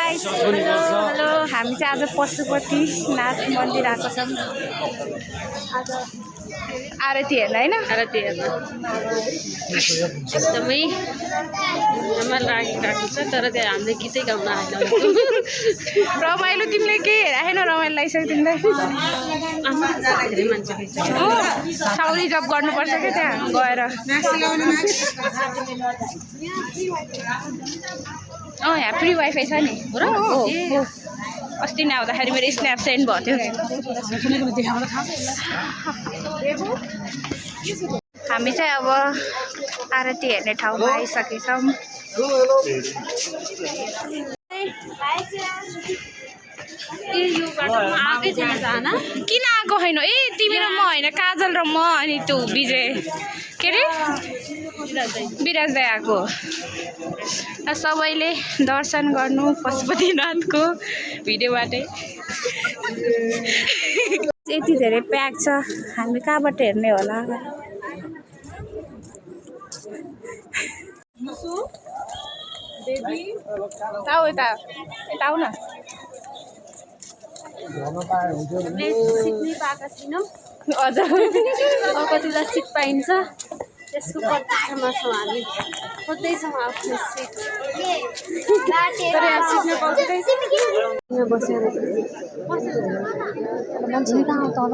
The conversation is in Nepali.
गाइस हेलो हामी चाहिँ आज पशुपतिनाथ मन्दिर आएको छौँ आज आरती हेर्न हैन आरती हेर्न एकदमै रमाइलो लागिरहेको छ तर त्यहाँ हामीले गीतै गाउन आएन रमाइलो तिमीले के हेरेन रमाइलो लागिसक्यो तिमीलाई धेरै मान्छे ठाउँ रिजर्भ गर्नुपर्छ क्या त्यहाँ गएर यहाँ फ्री वाइफाई छ नि र अस्ति नै आउँदाखेरि मेरो स्न्याप सेन्ड भयो थियो हामी चाहिँ अब आरती हेर्ने ठाउँमा आइसकेछौँ किन आएको होइन ए तिमी र म होइन काजल र म अनि त्यो विजय के अरे विराज दाइ आएको र सबैले दर्शन गर्नु पशुपतिनाथको भिडियोबाटै यति धेरै प्याक छ हामी कहाँबाट हेर्ने होला आऊ यता आऊ न हजुर कतिलाई सिट पाइन्छ त्यसको प्रतीक्षामा छौँ हामी खोज्दैछौँ आफ्नो सिट तर यहाँ सिट्न पाउँदैन बसेर मान्छे कहाँ तल